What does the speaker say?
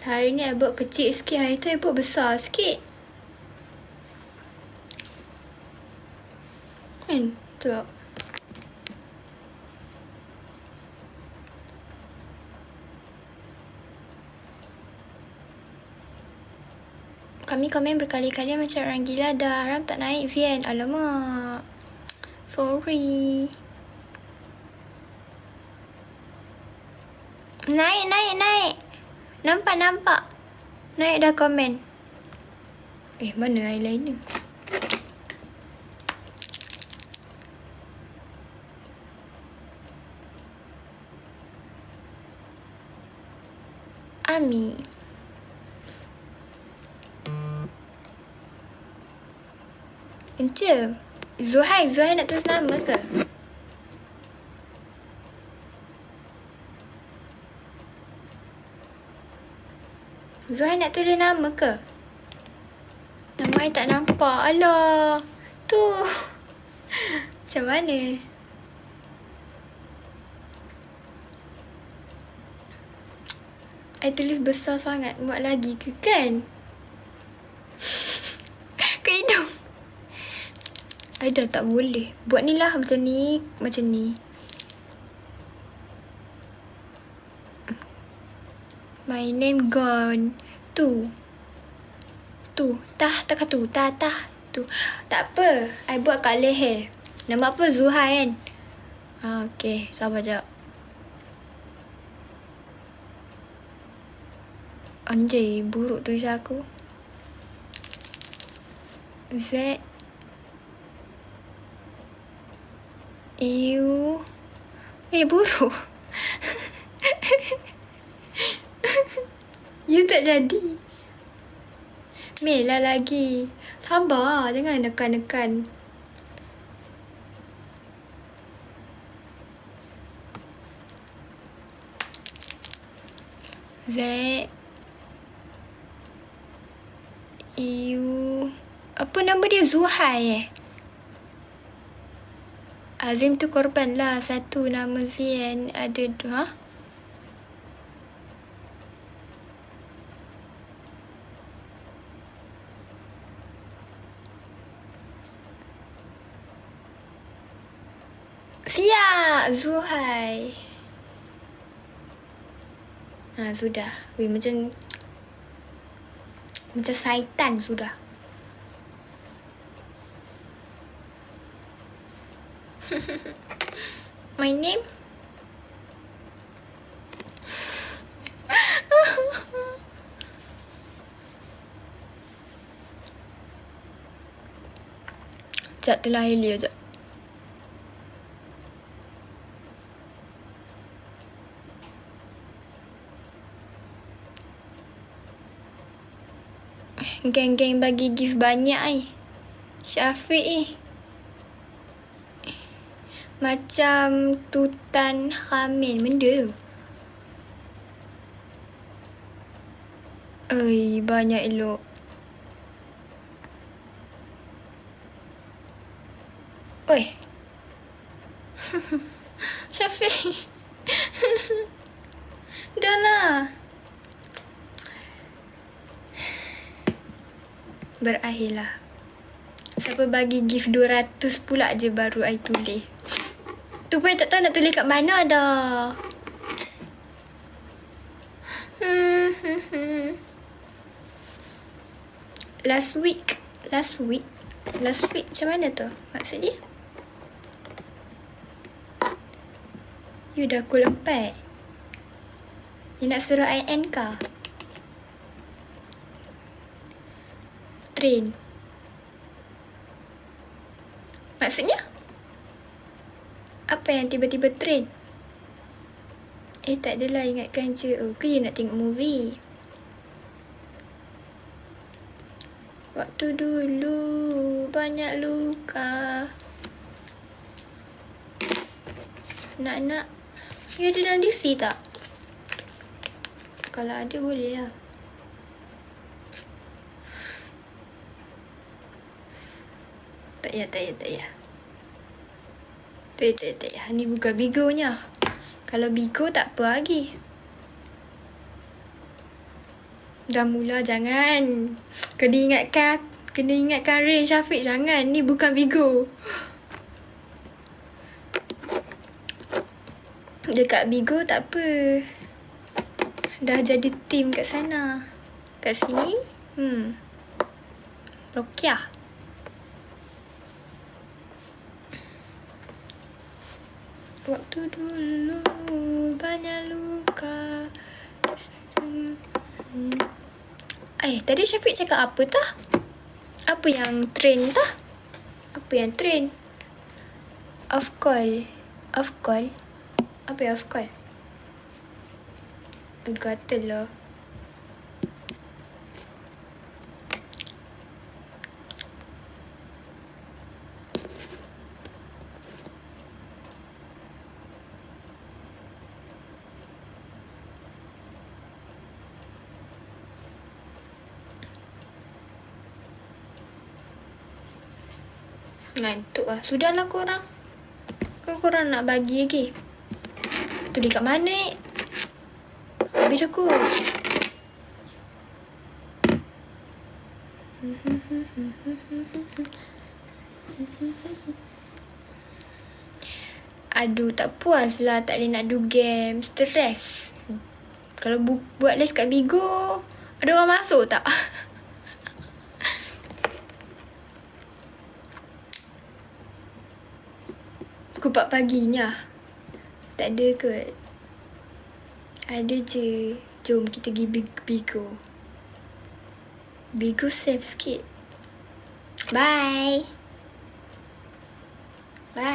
Hari ni I buat kecil sikit. Hari tu I buat besar sikit. Kan? Tak. Kami komen berkali-kali macam orang gila dah. Haram tak naik Vian. Alamak. Sorry. Naik. Nampak. Naik dah komen. Mana eyeliner? Ami. Encik. Zuhai nak tulis nama ke? Zuhai nak tulis nama ke? Nama I tak nampak. Alah. Tu. Macam mana? I tulis besar sangat. Muat lagi ke kan? Ke hidung. I dah tak boleh. Buat ni lah macam ni. My name gone. Tu. Takkan tu. Tu. Tak apa. I buat kat leher. Nama apa? Zuhai kan? Okay. Sabar jap. Anjay, buruk tulisan aku. Z U buruk. You tak jadi. Melah lagi. Sabar, jangan nekan-nekan. Z U apa nama dia? Zuhai Azim tu korban lah. Satu nama Zian. Ada dua. Siap Zuhai. Sudah. Macam syaitan sudah. My name? Sekejap telah Helia sekejap. Geng-geng bagi gift banyak Syafiq macam Tutan Khamin. Benda tu banyak elok. Syafiq. Dah lah. Berakhirlah. Siapa bagi gift 200 pula je baru I tulis. Tu pun tak tahu nak tulis kat mana dah. Last week macam mana tu maksud dia? You dah pukul 4. You nak suruh I end kah? Train. Maksudnya? Apa yang tiba-tiba train? Tak adalah, ingatkan je. Ke you nak tengok movie? Waktu dulu banyak luka. Nak you ada dalam DC tak? Kalau ada boleh lah. Tak payah. Tak payah. Ni bukan bigonya. Kalau bigo tak apa lagi. Dah mula, jangan. Kena ingatkan Rain Syafiq, jangan. Ni bukan Bigo. Dekat Bigo tak apa. Dah jadi team kat sana. Kat sini, Rokia. Waktu dulu banyak luka. Tadi Syafiq cakap apa tah? Apa yang trend tah? Apa yang trend? Off call. Apa yang off call? Gatal lah. Ngantuk lah. Sudahlah korang. Kan korang nak bagi lagi. Tu dia kat mana? Habis aku. Aduh, tak puas lah. Tak boleh nak do game. Stress. Kalau buat live kat Bigo, ada orang masuk tak? Pukul 4 paginya. Tak ada kot. Ada je. Jom kita pergi Bigo. Bigo safe sikit. Bye. Bye.